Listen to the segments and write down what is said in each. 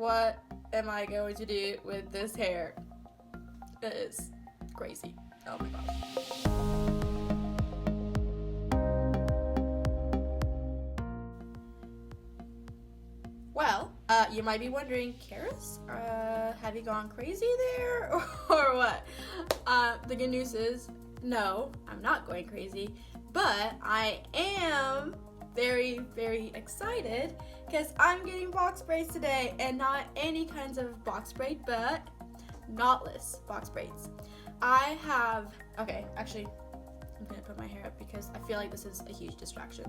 what am I going to do with this hair? It is crazy. Oh my gosh. Well, you might be wondering, Karis, have you gone crazy there or what? The good news is, no, I'm not going crazy, but I am very, very excited because I'm getting box braids today, and not any kinds of box braid, but knotless box braids. Actually, I'm gonna put my hair up because I feel like this is a huge distraction.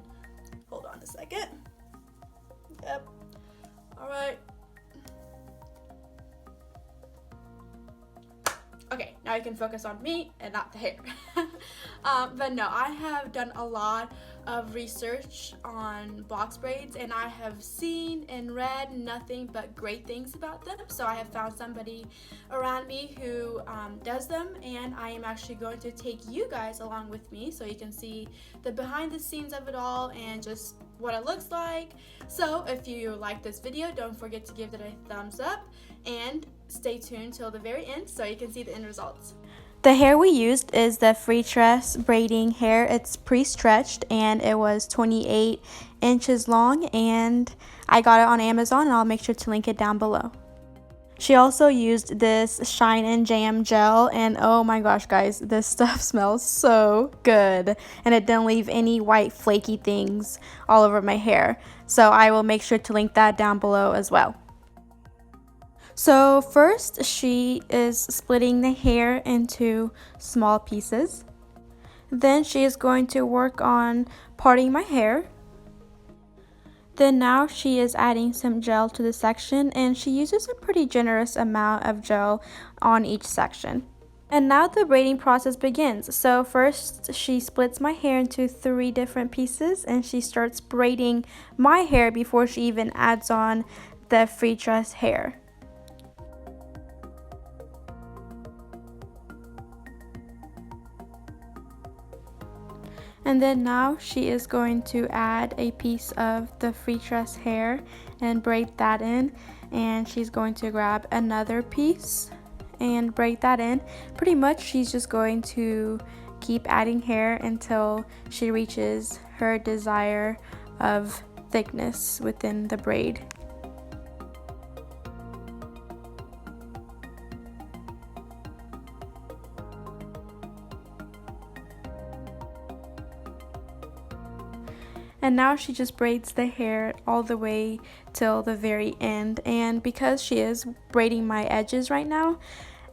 Hold on a second. Yep. All right. Okay, now you can focus on me and not the hair. But no, I have done a lot of research on box braids, and I have seen and read nothing but great things about them. So I have found somebody around me who does them, and I am actually going to take you guys along with me so you can see the behind the scenes of it all and just what it looks like. So if you like this video, don't forget to give it a thumbs up and stay tuned till the very end so you can see the end results. The hair we used is the Freetress braiding hair. It's pre-stretched and it was 28 inches long, and I got it on Amazon, and I'll make sure to link it down below. She also used this Shine and Jam gel, and oh my gosh guys, this stuff smells so good, and it didn't leave any white flaky things all over my hair. So I will make sure to link that down below as well. So first, she is splitting the hair into small pieces. Then she is going to work on parting my hair. Then now she is adding some gel to the section, and she uses a pretty generous amount of gel on each section. And now the braiding process begins. So first she splits my hair into 3 different pieces, and she starts braiding my hair before she even adds on the Freetress hair. And then now she is going to add a piece of the Freetress hair and braid that in, and she's going to grab another piece and braid that in. Pretty much she's just going to keep adding hair until she reaches her desire of thickness within the braid. And now she just braids the hair all the way till the very end. And because she is braiding my edges right now,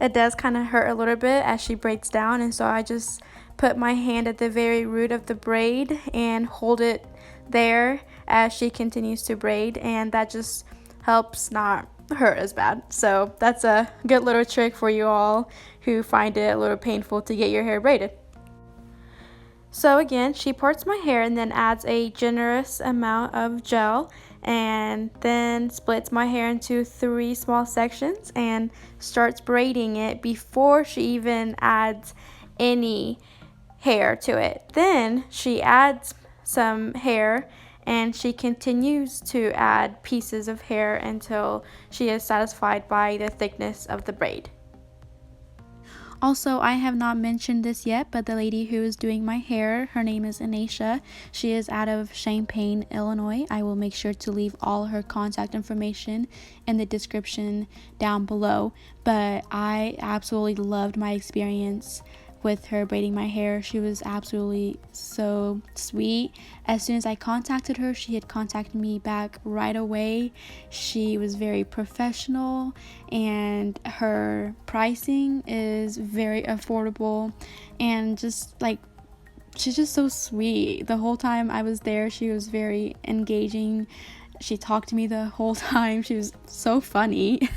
it does kind of hurt a little bit as she braids down. And so I just put my hand at the very root of the braid and hold it there as she continues to braid. And that just helps not hurt as bad. So that's a good little trick for you all who find it a little painful to get your hair braided. So again, she parts my hair and then adds a generous amount of gel, and then splits my hair into 3 small sections and starts braiding it before she even adds any hair to it. Then she adds some hair, and she continues to add pieces of hair until she is satisfied by the thickness of the braid. Also, I have not mentioned this yet, but the lady who is doing my hair, her name is Anaysha. She is out of Champaign, Illinois. I will make sure to leave all her contact information in the description down below. But I absolutely loved my experience with her braiding my hair. She was absolutely so sweet. As soon as I contacted her, she had contacted me back right away. She was very professional, and her pricing is very affordable, and just like, she's just so sweet. The whole time I was there, she was very engaging. She talked to me the whole time. She was so funny.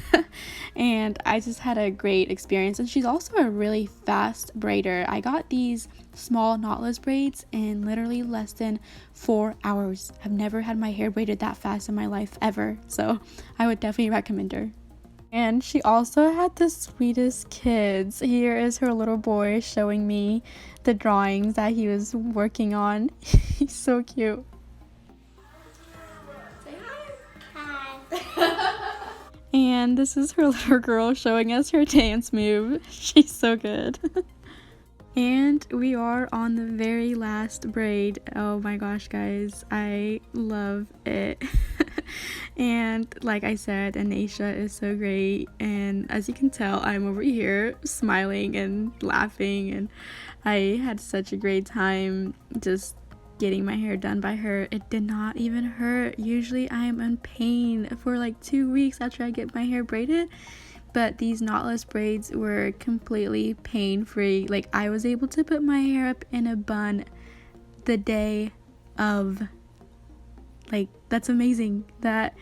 And I just had a great experience. And she's also a really fast braider. I got these small knotless braids in literally less than 4 hours. I've never had my hair braided that fast in my life ever. So I would definitely recommend her. And she also had the sweetest kids. Here is her little boy showing me the drawings that he was working on. He's so cute. And this is her little girl showing us her dance move. She's so good. And we are on the very last braid. Oh my gosh, guys, I love it. And like I said, Anaysha is so great, and as you can tell, I'm over here smiling and laughing, and I had such a great time just getting my hair done by her. It did not even hurt. Usually I'm in pain for like 2 weeks after I get my hair braided, but these knotless braids were completely pain-free. Like, I was able to put my hair up in a bun the day of. Like, that's amazing. That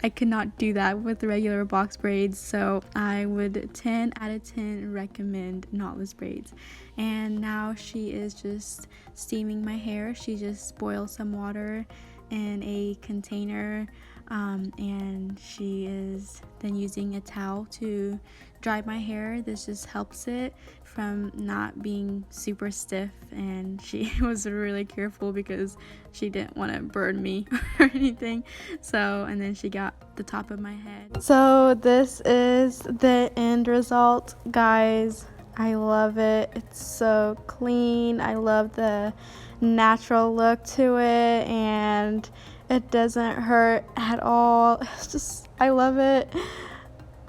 I could not do that with the regular box braids, so I would 10 out of 10 recommend knotless braids. And now she is just steaming my hair. She just boiled some water in a container, and she is then using a towel to dry my hair. This just helps it from not being super stiff, and she was really careful because she didn't want to burn me or anything. So, and then she got the top of my head. So this is the end result, guys. I love it. It's so clean. I love the natural look to it, and it doesn't hurt at all. It's just, I love it.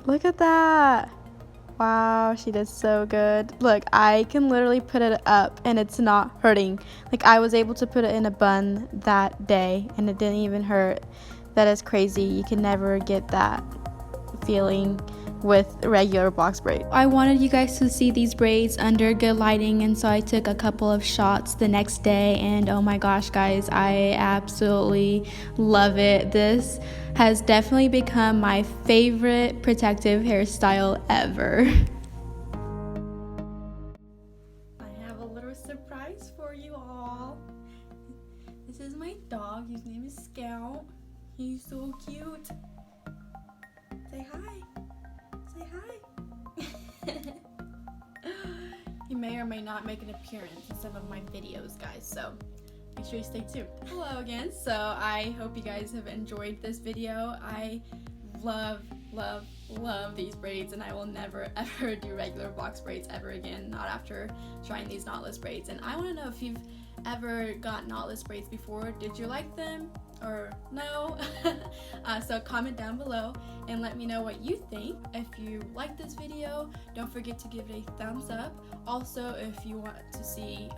Look at that. Wow, she did so good. Look, I can literally put it up and it's not hurting. Like, I was able to put it in a bun that day and it didn't even hurt. That is crazy. You can never get that feeling with regular box braid. I wanted you guys to see these braids under good lighting, and so I took a couple of shots the next day, and oh my gosh, guys, I absolutely love it. This has definitely become my favorite protective hairstyle ever. I have a little surprise for you all. This is my dog. His name is Scout. He's so cute. Say hi. Say hi. He may or may not make an appearance in some of my videos, guys, so make sure you stay tuned. Hello again. So I hope you guys have enjoyed this video. I love these braids, and I will never ever do regular box braids ever again, not after trying these knotless braids. And I want to know if you've ever got knotless braids before. Did you like them or no? So comment down below and let me know what you think. If you like this video, don't forget to give it a thumbs up. Also, if you want to see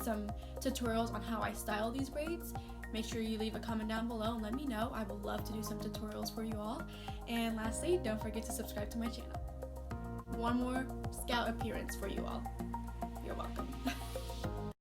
some tutorials on how I style these braids, make sure you leave a comment down below and let me know. I would love to do some tutorials for you all. And lastly, don't forget to subscribe to my channel. One more Scout appearance for you all. You're welcome.